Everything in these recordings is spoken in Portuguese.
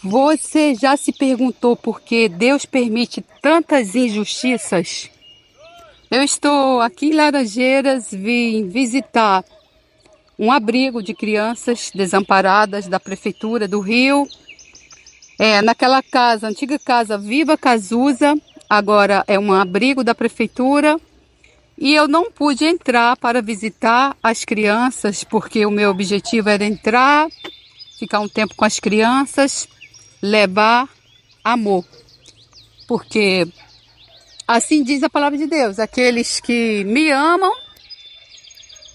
Você já se perguntou por que Deus permite tantas injustiças? Eu estou aqui em Laranjeiras, vim visitar um abrigo de crianças desamparadas da Prefeitura do Rio. Naquela casa, antiga casa Viva Cazuza, agora é um abrigo da Prefeitura. E eu não pude entrar para visitar as crianças, porque o meu objetivo era entrar, ficar um tempo com as crianças, levar amor. Porque assim diz a palavra de Deus: aqueles que me amam,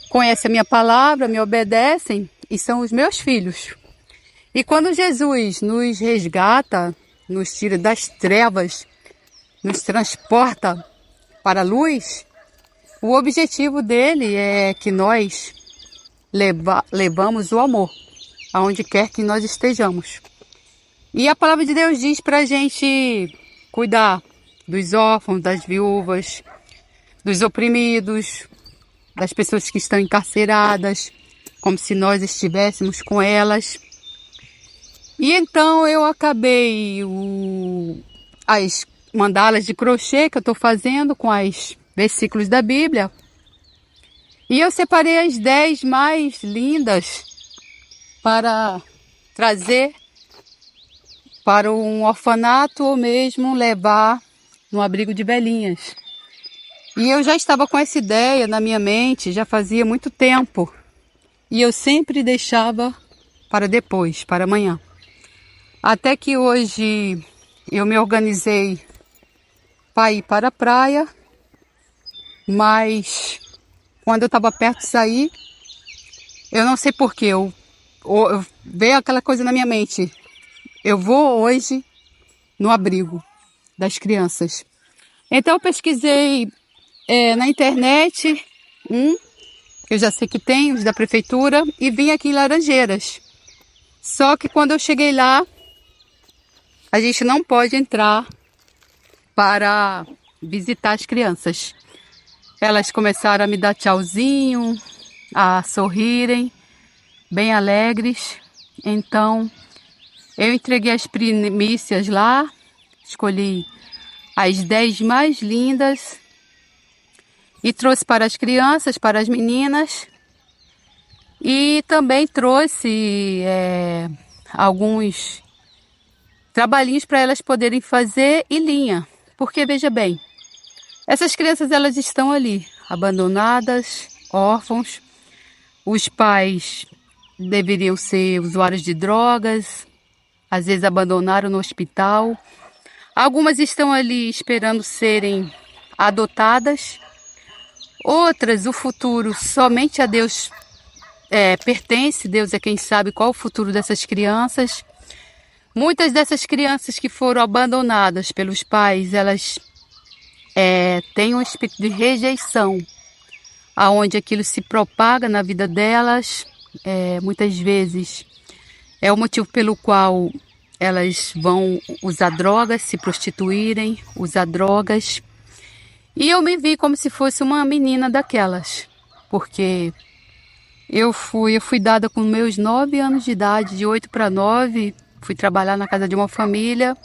conhecem a minha palavra, me obedecem e são os meus filhos. E quando Jesus nos resgata, nos tira das trevas, nos transporta para a luz, o objetivo dele é que nós levamos o amor aonde quer que nós estejamos. E a palavra de Deus diz para a gente cuidar dos órfãos, das viúvas, dos oprimidos, das pessoas que estão encarceradas, como se nós estivéssemos com elas. E então eu acabei as mandalas de crochê que eu estou fazendo com os versículos da Bíblia. E eu separei as 10 mais lindas para trazer para um orfanato ou mesmo levar no abrigo de velhinhas. E eu já estava com essa ideia na minha mente, já fazia muito tempo. E eu sempre deixava para depois, para amanhã. Até que hoje eu me organizei para ir para a praia, mas quando eu estava perto de sair, eu não sei porquê, veio aquela coisa na minha mente: eu vou hoje no abrigo das crianças. Então eu pesquisei na internet, eu já sei que tem, os da prefeitura, e vim aqui em Laranjeiras. Só que quando eu cheguei lá, a gente não pode entrar para visitar as crianças. Elas começaram a me dar tchauzinho, a sorrirem, bem alegres. Então, eu entreguei as primícias lá, escolhi as 10 mais lindas e trouxe para as crianças, para as meninas. E também trouxe alguns trabalhinhos para elas poderem fazer e linha. Porque, veja bem, essas crianças elas estão ali, abandonadas, órfãos. Os pais deveriam ser usuários de drogas, às vezes abandonaram no hospital. Algumas estão ali esperando serem adotadas. Outras, o futuro somente a Deus pertence. Deus é quem sabe qual o futuro dessas crianças. Muitas dessas crianças que foram abandonadas pelos pais, elas têm um espírito de rejeição, aonde aquilo se propaga na vida delas. Muitas vezes é o motivo pelo qual elas vão usar drogas, se prostituírem, usar drogas. E eu me vi como se fosse uma menina daquelas, porque eu fui dada com meus 9 anos de idade, de 8 para 9, fui trabalhar na casa de uma família.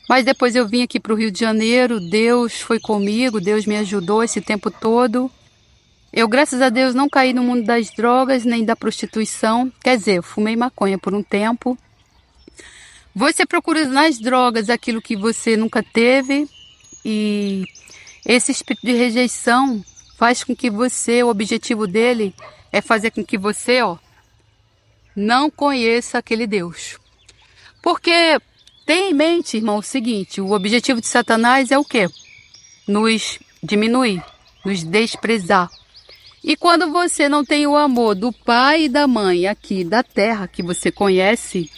Mas depois eu vim aqui para o Rio de Janeiro, Deus foi comigo, Deus me ajudou esse tempo todo. Eu, graças a Deus, não caí no mundo das drogas, nem da prostituição. Quer dizer, eu fumei maconha por um tempo. Você procura nas drogas aquilo que você nunca teve, e esse espírito de rejeição faz com que você, o objetivo dele é fazer com que você, não conheça aquele Deus. Porque tenha em mente, irmão, o seguinte: o objetivo de Satanás é o quê? Nos diminuir, nos desprezar. E quando você não tem o amor do pai e da mãe aqui da terra que você conhece,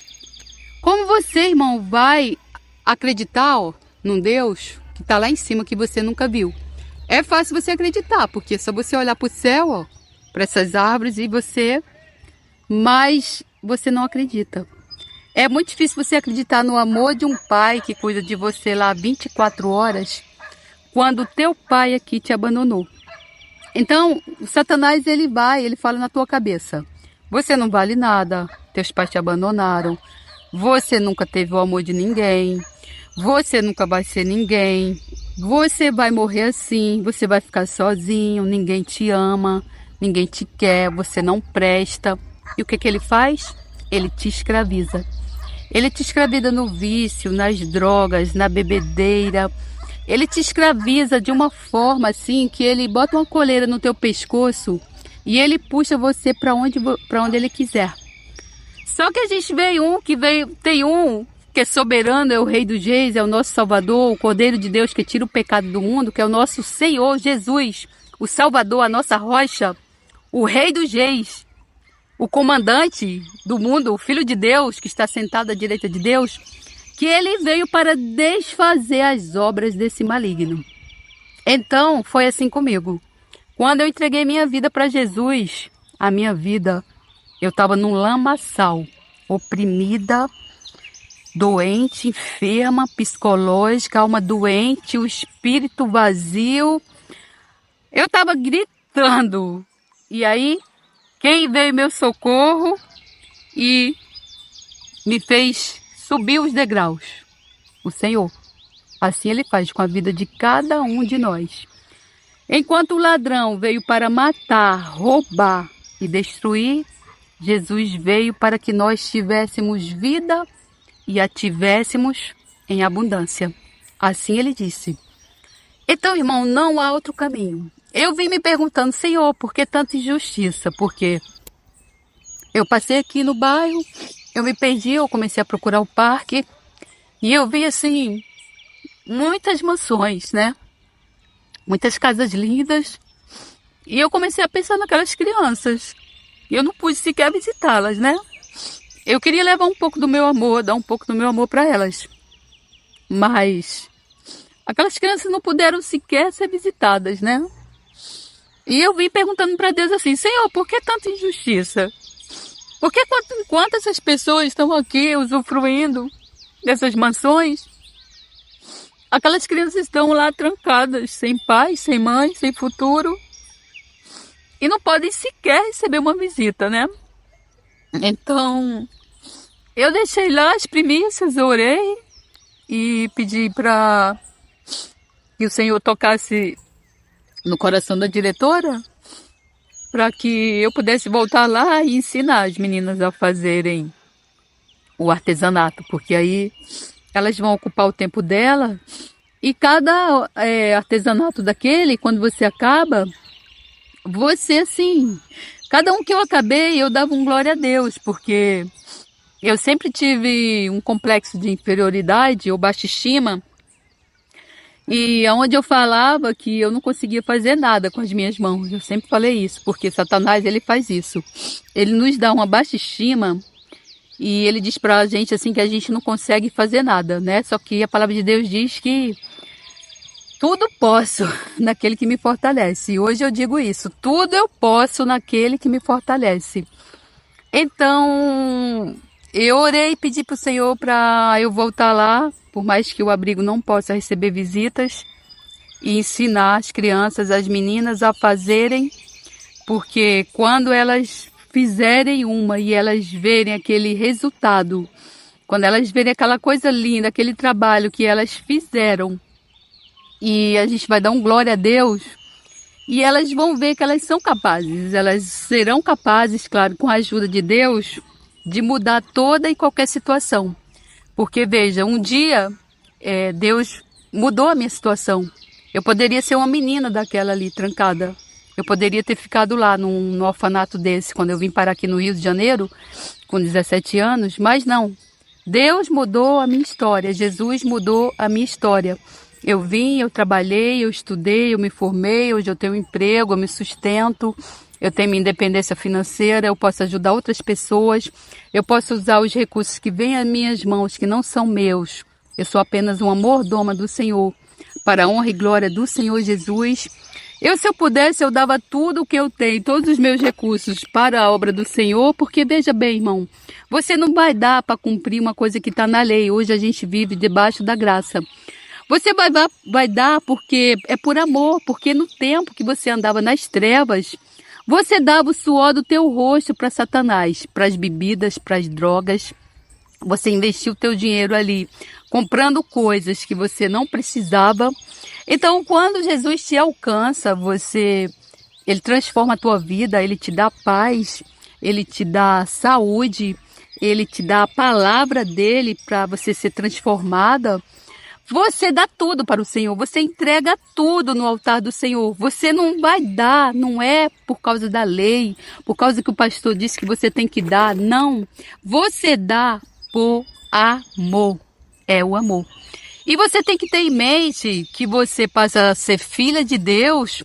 como você, irmão, vai acreditar num Deus que está lá em cima que você nunca viu? É fácil você acreditar, porque é só você olhar para o céu, para essas árvores, mas você não acredita. É muito difícil você acreditar no amor de um pai que cuida de você lá 24 horas, quando o teu pai aqui te abandonou. Então, o Satanás, ele fala na tua cabeça: você não vale nada, teus pais te abandonaram, Você nunca teve o amor de ninguém. Você nunca vai ser ninguém. Você vai morrer assim. Você vai ficar sozinho. Ninguém te ama. Ninguém te quer. Você não presta. E o que ele faz? Ele te escraviza. Ele te escraviza no vício, nas drogas, na bebedeira. Ele te escraviza de uma forma assim que ele bota uma coleira no teu pescoço e ele puxa você para onde ele quiser. Só que a gente tem um que é soberano, é o Rei dos Reis, é o nosso Salvador, o Cordeiro de Deus que tira o pecado do mundo, que é o nosso Senhor Jesus, o Salvador, a nossa rocha, o Rei dos Reis, o comandante do mundo, o Filho de Deus que está sentado à direita de Deus, que ele veio para desfazer as obras desse maligno. Então, foi assim comigo. Quando eu entreguei minha vida para Jesus, a minha vida, eu estava num lamaçal, oprimida, doente, enferma, psicológica, alma doente, o espírito vazio. Eu estava gritando. E aí, quem veio em meu socorro e me fez subir os degraus? O Senhor. Assim Ele faz com a vida de cada um de nós. Enquanto o ladrão veio para matar, roubar e destruir, Jesus veio para que nós tivéssemos vida e a tivéssemos em abundância. Assim Ele disse. Então, irmão, não há outro caminho. Eu vim me perguntando, Senhor, por que tanta injustiça? Porque eu passei aqui no bairro, eu me perdi, eu comecei a procurar o parque e eu vi, assim, muitas mansões, né? Muitas casas lindas. E eu comecei a pensar naquelas crianças. E eu não pude sequer visitá-las, né? Eu queria levar um pouco do meu amor, dar um pouco do meu amor para elas. Mas aquelas crianças não puderam sequer ser visitadas, né? E eu vim perguntando para Deus assim, Senhor, por que tanta injustiça? Por que enquanto essas pessoas estão aqui usufruindo dessas mansões, aquelas crianças estão lá trancadas, sem pai, sem mãe, sem futuro, e não podem sequer receber uma visita, né? Então, eu deixei lá as primícias, eu orei e pedi para que o Senhor tocasse no coração da diretora, para que eu pudesse voltar lá e ensinar as meninas a fazerem o artesanato, porque aí elas vão ocupar o tempo dela e cada artesanato daquele, quando você acaba, você assim, cada um que eu acabei, eu dava um glória a Deus, porque eu sempre tive um complexo de inferioridade ou baixa estima, e aonde eu falava que eu não conseguia fazer nada com as minhas mãos, eu sempre falei isso, porque Satanás, ele faz isso. Ele nos dá uma baixa estima e ele diz pra gente assim que a gente não consegue fazer nada, né? Só que a palavra de Deus diz que tudo posso naquele que me fortalece. E hoje eu digo isso, tudo eu posso naquele que me fortalece. Então, eu orei e pedi para o Senhor para eu voltar lá, por mais que o abrigo não possa receber visitas, e ensinar as crianças, as meninas a fazerem, porque quando elas fizerem uma e elas verem aquele resultado, quando elas verem aquela coisa linda, aquele trabalho que elas fizeram, e a gente vai dar um glória a Deus, e elas vão ver que elas são capazes, elas serão capazes, claro, com a ajuda de Deus, de mudar toda e qualquer situação. Porque, veja, um dia Deus mudou a minha situação. Eu poderia ser uma menina daquela ali, trancada. Eu poderia ter ficado lá num orfanato desse, quando eu vim parar aqui no Rio de Janeiro, com 17 anos, mas não. Deus mudou a minha história, Jesus mudou a minha história. Eu vim, eu trabalhei, eu estudei, eu me formei, hoje eu tenho um emprego, eu me sustento, eu tenho minha independência financeira, eu posso ajudar outras pessoas, eu posso usar os recursos que vêm às minhas mãos, que não são meus. Eu sou apenas uma mordoma do Senhor, para a honra e glória do Senhor Jesus. Se eu pudesse, eu dava tudo o que eu tenho, todos os meus recursos para a obra do Senhor, porque veja bem, irmão, você não vai dar para cumprir uma coisa que está na lei. Hoje a gente vive debaixo da graça. Você vai dar porque é por amor, porque no tempo que você andava nas trevas, você dava o suor do teu rosto para Satanás, para as bebidas, para as drogas. Você investiu o teu dinheiro ali, comprando coisas que você não precisava. Então, quando Jesus te alcança, ele transforma a tua vida, ele te dá paz, ele te dá saúde, ele te dá a palavra dele para você ser transformada. Você dá tudo para o Senhor, você entrega tudo no altar do Senhor. Você não vai dar, não é por causa da lei, por causa que o pastor disse que você tem que dar, não. Você dá por amor, é o amor. E você tem que ter em mente que você passa a ser filha de Deus.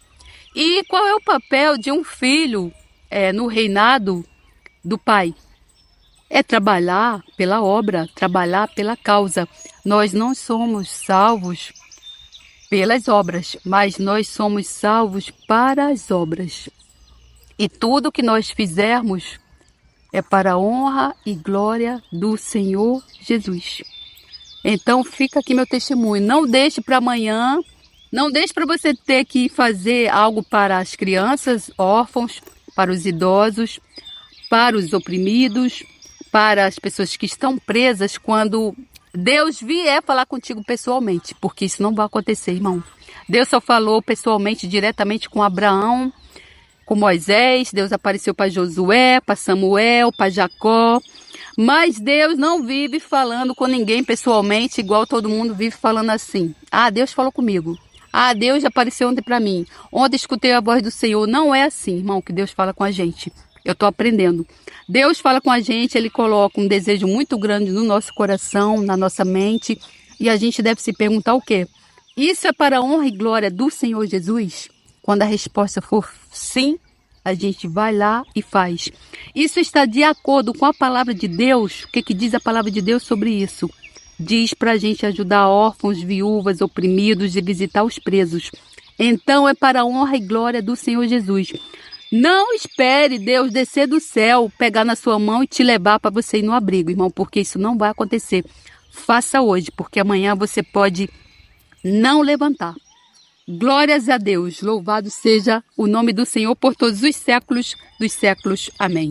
E qual é o papel de um filho no reinado do Pai? É trabalhar pela obra, trabalhar pela causa. Nós não somos salvos pelas obras, mas nós somos salvos para as obras. E tudo que nós fizermos é para a honra e glória do Senhor Jesus. Então fica aqui meu testemunho. Não deixe para amanhã, não deixe para você ter que fazer algo para as crianças, órfãos, para os idosos, para os oprimidos, para as pessoas que estão presas quando Deus vier falar contigo pessoalmente, porque isso não vai acontecer, irmão. Deus só falou pessoalmente, diretamente com Abraão, com Moisés, Deus apareceu para Josué, para Samuel, para Jacó, mas Deus não vive falando com ninguém pessoalmente, igual todo mundo vive falando assim. Ah, Deus falou comigo. Ah, Deus apareceu ontem para mim. Ontem escutei a voz do Senhor. Não é assim, irmão, que Deus fala com a gente. Eu estou aprendendo. Deus fala com a gente, Ele coloca um desejo muito grande no nosso coração, na nossa mente, e a gente deve se perguntar o quê? Isso é para a honra e glória do Senhor Jesus? Quando a resposta for sim, a gente vai lá e faz. Isso está de acordo com a palavra de Deus? O que diz a palavra de Deus sobre isso? Diz para a gente ajudar órfãos, viúvas, oprimidos e visitar os presos. Então é para a honra e glória do Senhor Jesus. Não espere Deus descer do céu, pegar na sua mão e te levar para você ir no abrigo, irmão, porque isso não vai acontecer. Faça hoje, porque amanhã você pode não levantar. Glórias a Deus, louvado seja o nome do Senhor por todos os séculos dos séculos. Amém.